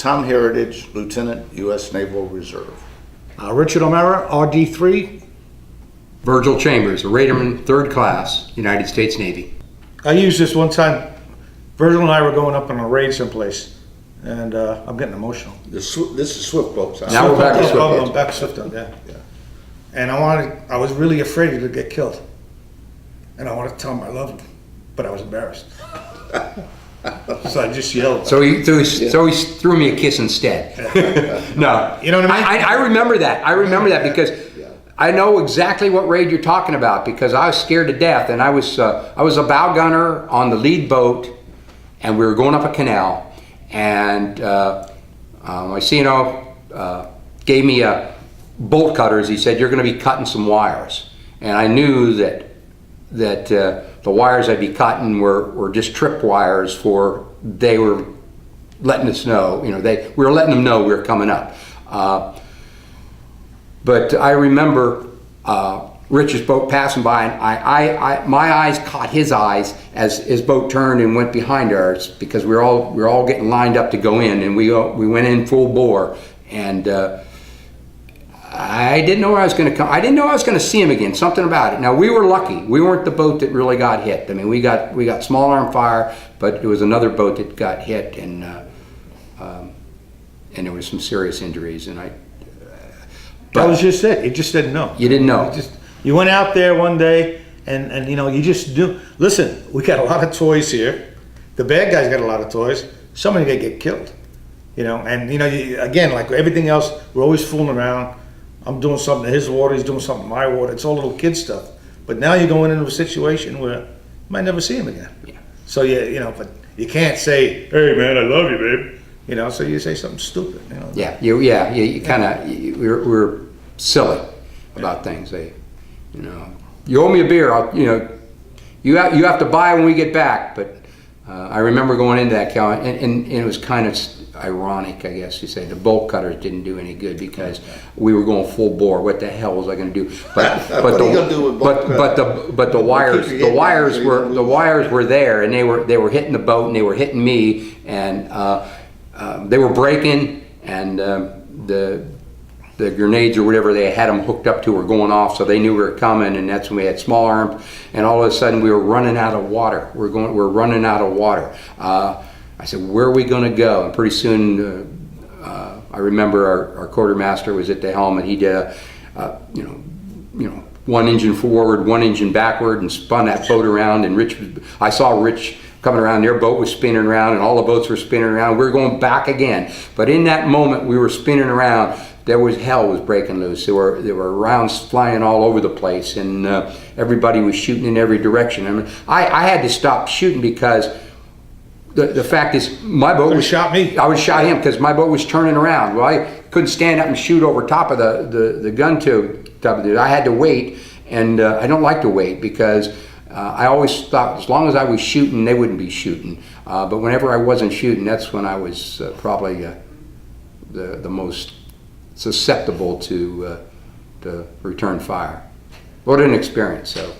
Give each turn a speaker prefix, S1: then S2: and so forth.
S1: Tom Herritage, Lieutenant, U.S. Naval Reserve.
S2: Richard O'Mara, RD3.
S3: Virgil Chambers, a Raterman, 3rd class, United States Navy.
S2: I used this one time. Virgil and I were going up on a raid someplace, and I'm getting emotional.
S1: This is Swift boats. Huh?
S3: Now we're back to Swift
S2: Oh,
S3: boats.
S2: back to Swift, yeah. And I was really afraid to get killed. And I wanted to tell him I loved him, but I was embarrassed. So I just yelled.
S3: So he threw me a kiss instead. No,
S2: You know what I mean?
S3: I remember that. I remember that because I know exactly what raid you're talking about because I was scared to death, and I was a bow gunner on the lead boat, and we were going up a canal, and my CNO gave me bolt cutters. He said, "You're going to be cutting some wires," and I knew that the wires I'd be cutting were just trip wires they were letting us know, we were letting them know we were coming up. But I remember Rich's boat passing by, and my eyes caught his eyes as his boat turned and went behind ours because we were all getting lined up to go in, and we went in full bore, and I didn't know where I was going to come. I didn't know I was going to see him again. Something about it. Now we were lucky. We weren't the boat that really got hit. I mean, we got small arm fire, but it was another boat that got hit, and there was some serious injuries. And
S2: That was just it. You just didn't know.
S3: You didn't know.
S2: You went out there one day, and you just knew. Listen, we got a lot of toys here. The bad guys got a lot of toys. Somebody gonna get killed. And again, like everything else, we're always fooling around. I'm doing something in his water, he's doing something in my water. It's all little kid stuff. But now you're going into a situation where you might never see him again.
S3: Yeah.
S2: So but you can't say, "Hey man, I love you, babe." So you say something stupid.
S3: Yeah, you kind of we're silly about things. You owe me a beer. You have to buy when we get back. But I remember going into that cow, and it was kind of ironic, I guess you say. The bolt cutters didn't do any good because we were going full bore. What the hell was I going to do? But the wires were there, and they were hitting the boat, and they were hitting me, and they were breaking, and the grenades or whatever they had them hooked up to were going off, so they knew we were coming, and that's when we had small arms, and all of a sudden we were running out of water. We're running out of water. I said, where are we going to go? And pretty soon, I remember our quartermaster was at the helm, and he did one engine forward, one engine backward, and spun that boat around. And I saw Rich coming around. Their boat was spinning around, and all the boats were spinning around. We were going back again. But in that moment, we were spinning around. Hell was breaking loose. There were rounds flying all over the place, and everybody was shooting in every direction. I mean, I had to stop shooting because the fact is, my boat was
S2: shot me.
S3: I would shot him because my boat was turning around. Well, I couldn't stand up and shoot over top of the gun tube. I had to wait, and I don't like to wait because I always thought as long as I was shooting, they wouldn't be shooting. But whenever I wasn't shooting, that's when I was probably the most susceptible to return fire. What an experience! So.